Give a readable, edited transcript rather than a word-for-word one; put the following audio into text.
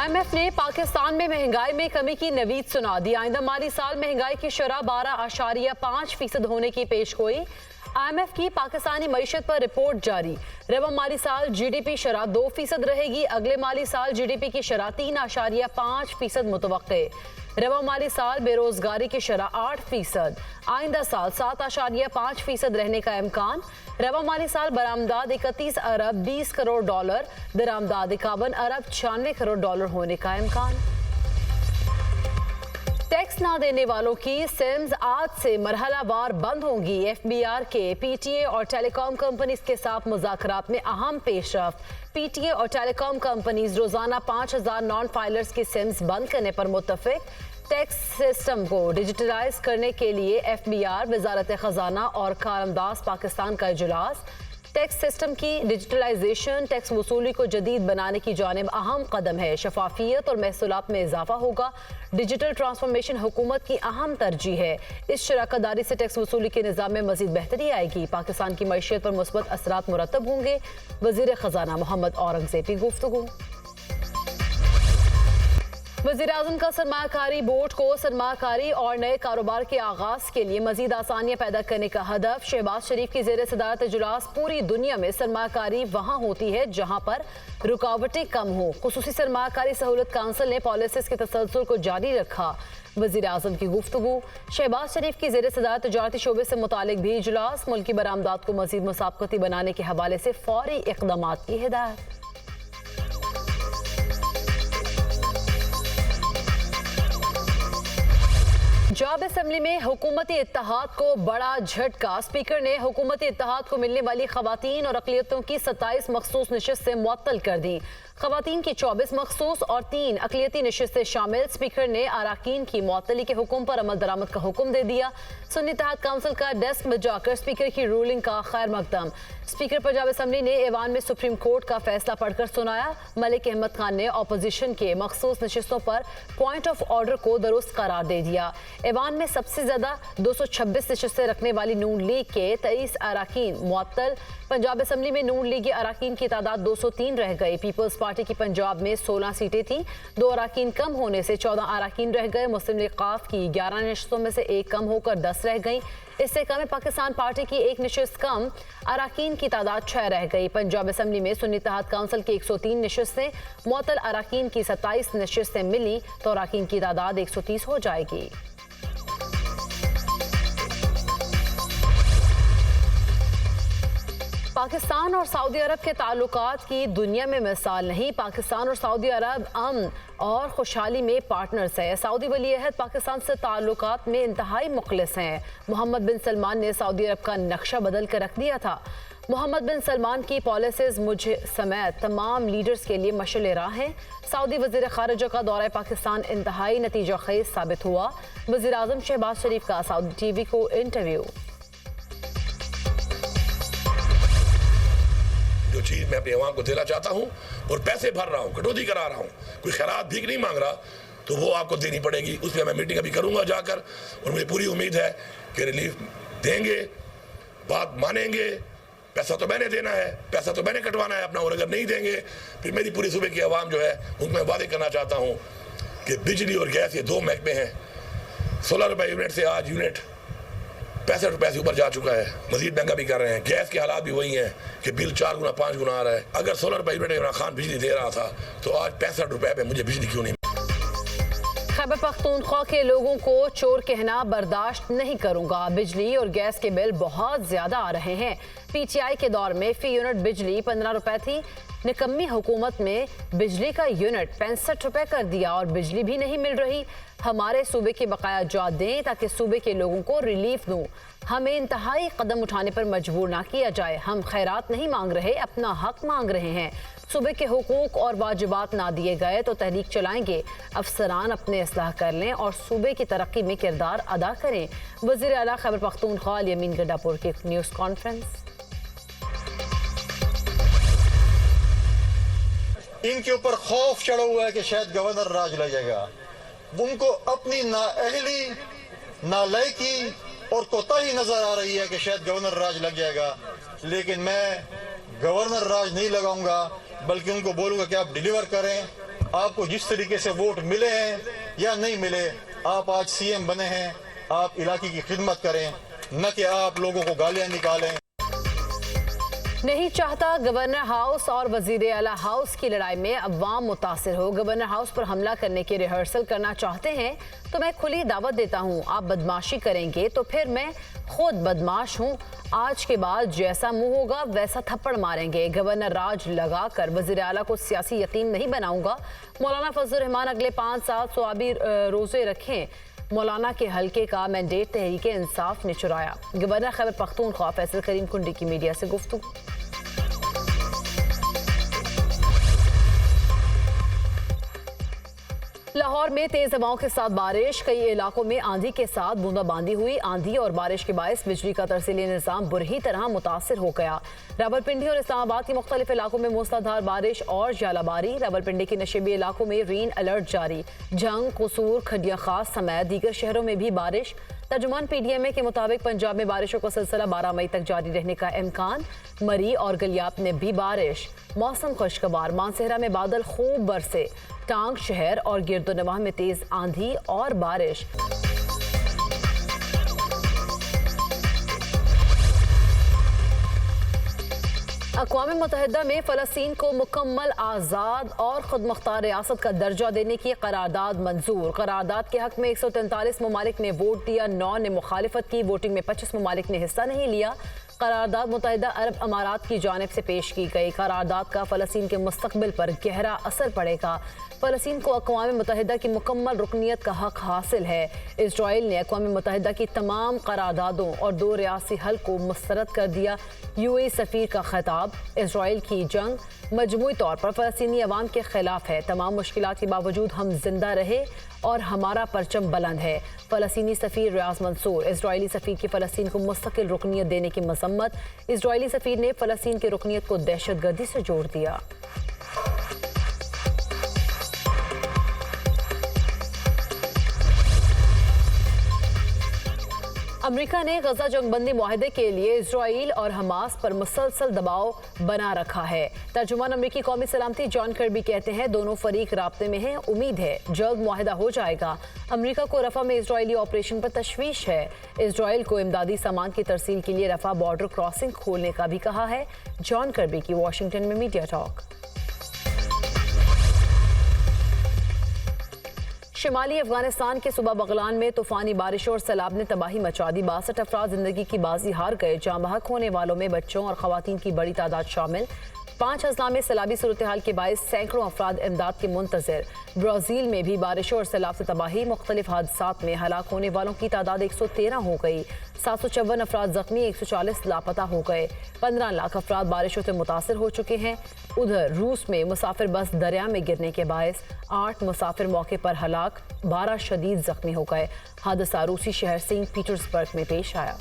IMF ने पाकिस्तान में महंगाई में कमी की नवीद सुना दी। आइंदा माली साल महंगाई की शरह 12.5% होने की पेशगोई। IMF की पाकिस्तानी मईशत पर रिपोर्ट जारी। रवा माली साल GDP शरह 2% रहेगी। अगले माली साल GDP की शरह 3.5% मुतवक्के। रवा माली साल बेरोजगारी की शरह 8%। आइंदा साल 7.5% रहने का इम्कान। रवा माली साल बरामदाद 31 अरब 20 करोड़ डॉलर, दरामदाद 51 अरब 96 करोड़ डॉलर होने का इम्कान। टैक्स ना देने वालों की सिम्स आज से मरहलावार बंद होंगी। FBR के PTA और टेलीकॉम कंपनीज के साथ मुज़ाकरात में अहम पेशरफ्त। PTA और टेलीकॉम कंपनीज रोजाना 5000 नॉन फाइलर्स की सिम्स बंद करने पर मुत्तफिक। टैक्स सिस्टम को डिजिटलाइज करने के लिए FBR, वजारत खजाना और कारमदास पाकिस्तान का इजलास। टैक्स सिस्टम की डिजिटलाइजेशन टैक्स वसूली को जदीद बनाने की जानिब अहम कदम है। शफाफियत और महसूलात में इजाफा होगा। डिजिटल ट्रांसफॉर्मेशन हुकूमत की अहम तरजीह है। इस शराकतदारी से टैक्स वसूली के निज़ाम में मजीद बेहतरी आएगी। पाकिस्तान की मईशत पर मुस्बत असरात मुरतब होंगे। वज़ीर खजाना मोहम्मद औरंगज़ेब की गुफ्तगू। वज़ीर-ए-आज़म का सरमायाकारी बोर्ड को सरमायाकारी और नए कारोबार के आगाज के लिए मजीद आसानियां पैदा करने का हदफ। शहबाज शरीफ की ज़ेर सदारत इजलास पूरी दुनिया में सरमायाकारी वहाँ होती है जहाँ पर रुकावटें कम हो। खुसूसी सरमायाकारी सहूलत काउंसिल ने पॉलिसीज के तसलसल को जारी रखा। वज़ीर-ए-आज़म की गुफ्तगू। शहबाज शरीफ की ज़ेर सदारत तजारती शोबे से मुतालिक भी इजलास। मुल्की बरामदात को मजीद मुसाबकती बनाने के हवाले से फौरी इक़दामात की हिदायत। पंजाब असेंबली में हुकूमती इत्तेहाद को बड़ा झटका। स्पीकर ने हुकूमती इत्तेहाद को मिलने वाली खवातीन और अक़लियतों की 27 मखसूस नशिस्तें मुअत्तल कर दी। खवातीन की 24 मखसूस और 3 अक़लियती नशिस्तें शामिल। स्पीकर ने अराकीन की मुअत्तली के हुक्म पर अमल दरामद का हुक्म दे दिया। सुन्नी इत्तेहाद काउंसिल का डेस्क में जाकर स्पीकर की रूलिंग का खैर मकदम। स्पीकर पंजाब असेंबली ने ऐवान में सुप्रीम कोर्ट का फैसला पढ़कर सुनाया। मलिक अहमद खान ने अपोजिशन के मखसूस नशिस्तों पर पॉइंट ऑफ ऑर्डर को दुरुस्त करार दे दिया। ऐवान में सबसे ज्यादा 226 नशिस्तें रखने वाली नून लीग के 23 अराकीन मुअत्तल। पंजाब असेंबली में नून लीगी अराकीन की तादाद 203 रह गई। पीपल्स पार्टी की पंजाब में 16 सीटें थीं। 2 अराकीन कम होने से 14 अराकीन रह गए। मुस्लिम लीग काफ की 11 नशिस्तों में से 1 कम होकर 10 रह गई। इससे कम पाकिस्तान पार्टी की 1 नशिस्त कम, अराकीन की तादाद 6 रह गई। पंजाब असेंबली में सुन्नी इत्तेहाद काउंसिल की 103 नशिस्तें, मुअत्तल अराकीन की 27 नशिस्तें मिली तो अराकीन की तादाद 130 हो जाएगी। पाकिस्तान और सऊदी अरब के ताल्लुकात की दुनिया में मिसाल नहीं। पाकिस्तान और सऊदी अरब अमन और खुशहाली में पार्टनर्स है। सऊदी वली अहद पाकिस्तान से ताल्लुकात में इंतहाई मुखलिस हैं। मोहम्मद बिन सलमान ने सऊदी अरब का नक्शा बदल कर रख दिया था। मोहम्मद बिन सलमान की पॉलिसीज मुझे समेत तमाम लीडर्स के लिए मशअल राह हैं। सऊदी वज़ीर ख़ारिजा का दौरा पाकिस्तान इंतहाई नतीजा खेज साबित हुआ। वज़ीर-ए-आज़म शहबाज शरीफ का सऊदी TV को इंटरव्यू। जो चीज़ मैं अपनी अवाम को देना चाहता हूँ और पैसे भर रहा हूँ, कटौती करा रहा हूँ, कोई खैरात भीख नहीं मांग रहा, तो वो आपको देनी पड़ेगी। उस पर मैं मीटिंग अभी करूँगा जाकर और मुझे पूरी उम्मीद है कि रिलीफ देंगे, बात मानेंगे। पैसा तो मैंने देना है, पैसा तो मैंने कटवाना है अपना, और अगर नहीं देंगे फिर मेरी पूरी सूबे की आवाम जो है उनको मैं वादे करना चाहता हूँ कि बिजली और गैस ये 2 महकमे हैं। 16 रुपये यूनिट से आज यूनिट 65 रुपये से ऊपर जा चुका है। मजीद महंगा भी कर रहे हैं। गैस के हालात भी वही हैं कि बिल 4 गुना 5 गुना आ रहा है। अगर 16 रुपये यूनिट इमरान खान बिजली दे रहा था तो आज 65 रुपये पे मुझे बिजली क्यों नहीं? खैबर पख्तूनख्वा के लोगों को चोर कहना बर्दाश्त नहीं करूंगा। बिजली और गैस के बिल बहुत ज्यादा आ रहे हैं। PTI के दौर में फी यूनिट बिजली 15 रुपए थी। निकम्मी हुकूमत में बिजली का यूनिट 65 रुपए कर दिया और बिजली भी नहीं मिल रही। हमारे सूबे के बकाया जात दें ताकि सूबे के लोगों को रिलीफ दूं। हमें इंतहाई कदम उठाने पर मजबूर ना किया जाए। हम खैरात नहीं मांग रहे, अपना हक मांग रहे हैं। सूबे के हुकूक और वाजिबात ना दिए गए तो तहरीक चलाएंगे। अफसरान अपने इस्लाह कर लें और सूबे की तरक्की में किरदार अदा करें। वज़ीर आला खैबर पख्तूनख्वा यमीन गड्डापुर की न्यूज़ कॉन्फ्रेंस। इनके ऊपर खौफ चढ़ा हुआ है कि शायद गवर्नर राज लग जाएगा। उनको अपनी नाअहली, नालायकी और कोताही नजर आ रही है कि शायद गवर्नर राज लग जाएगा, लेकिन मैं गवर्नर राज नहीं लगाऊंगा, बल्कि उनको बोलूंगा कि आप डिलीवर करें आपको जिस तरीके से वोट मिले हैं या नहीं मिले, आप आज सीएम बने हैं, आप इलाके की खिदमत करें, न कि आप लोगों को गालियां निकालें। नहीं चाहता गवर्नर हाउस और वजीर आला हाउस की लड़ाई में अवाम मुतासिर हो। गवर्नर हाउस पर हमला करने की रिहर्सल करना चाहते हैं तो मैं खुली दावत देता हूं। आप बदमाशी करेंगे तो फिर मैं खुद बदमाश हूं। आज के बाद जैसा मुंह होगा वैसा थप्पड़ मारेंगे। गवर्नर राज लगाकर वजीर आला को सियासी यतीम नहीं बनाऊंगा। मौलाना फजल रहमान अगले 5 साल सवाबी रोजे रखें। मौलाना के हल्के का मैंडेट तहरीक इंसाफ ने चुराया। गवर्नर खैबर पख्तूनख्वा फैसल करीम कुंडी की मीडिया से गुफ्तगू। लाहौर में तेज हवाओं के साथ बारिश, कई इलाकों में आंधी के साथ बूंदाबांदी हुई। आंधी और बारिश के बायस बिजली का तरसीली निजाम बुरी तरह मुतासिर हो गया। रावलपिंडी और इस्लामाबाद के मुख्तलिफ इलाकों में मूसलाधार बारिश और जालाबारी। रावलपिंडी के नशेबी इलाकों में रेन अलर्ट जारी। जंग, कसूर, खडिया खास समेत दीगर शहरों में भी बारिश। तर्जुमान PDMA के मुताबिक पंजाब में बारिशों का सिलसिला 12 मई तक जारी रहने का इम्कान। मरी और गलियात में भी बारिश। मौसम खुशगवार। मानसेहरा में बादल खूब बरसे। टांग शहर और गिरदोनवाह में तेज आंधी और बारिश। अक़वाम मुत्तहिदा में फ़लस्तीन को मुकम्मल आज़ाद और खुदमुख्तार रियासत का दर्जा देने की करारदाद मंजूर। करारदाद के हक में 143 ममालिक ने वोट दिया, 9 ने मुखालिफत की। वोटिंग में 25 ममालिक ने हिस्सा नहीं लिया। करारदाद मुत्तहिदा अरब अमारात की जानिब से पेश की गई। करारदाद का फ़लस्तीन के मुस्तक़बिल पर गहरा असर पड़ेगा। फ़लस्तीन को अक़वाम मुत्तहिदा की मुकम्मल रुकनियत का हक हासिल है। इजराइल ने अक़वाम मुत्तहिदा की तमाम करारदादों और 2 रियासी हल को मुस्तरद कर दिया। UAE सफ़ीर का खिताब। इजराइल की जंग मजमूई तौर पर फ़लस्तीनी अवाम के खिलाफ है। तमाम मुश्किलात के बावजूद हम जिंदा रहे और हमारा परचम बुलंद है। फ़लस्तीनी सफ़ीर रियाज मंसूर। इजरायली सफ़ीर की फ़लस्तीन को मुस्तकिल रुकनियत देने की मज़म्मत। इजरायली सफ़ीर ने फ़लस्तीन की रुकनियत को दहशतगर्दी से जोड़ दिया। अमेरिका ने गजा जंगबंदी मुआहदे के लिए इजराइल और हमास पर मुसलसल दबाव बना रखा है। तर्जुमान अमेरिकी कौमी सलामती जॉन कर्बी कहते हैं दोनों फरीक राब्ते में हैं। उम्मीद है जल्द मुआहदा हो जाएगा। अमेरिका को रफा में इजरायली ऑपरेशन पर तशवीश है। इजराइल को इमदादी सामान की तरसील के लिए रफा बॉर्डर क्रॉसिंग खोलने का भी कहा है। जॉन कर्बी की वाशिंगटन में मीडिया टॉक। शिमाली अफगानिस्तान के सूबा बगलान में तूफानी बारिशों और सैलाब ने तबाही मचा दी। 62 अफराद जिंदगी की बाजी हार गए। जाँ बहक होने वालों में बच्चों और खवातीन की बड़ी तादाद शामिल। 5 अजला में सैलाबी सूरत हाल के बायस सैकड़ों अफराद इमदाद के मुंतजर। ब्राज़ील में भी बारिशों और सैलाब से तबाही। मुख्तलिफ हादसात में हलाक होने वालों की तादाद 113 हो गई। 754 अफराद जख्मी, 140 लापता हो गए। 15 लाख अफराद बारिशों से मुतासर हो चुके हैं। उधर रूस में मुसाफिर बस दरिया में गिरने के बायस 8 मुसाफिर मौके पर हलाक, 12 शदीद जख्मी हो गए। हादसा रूसी शहर सेंट पीटर्सबर्ग में पेश आया।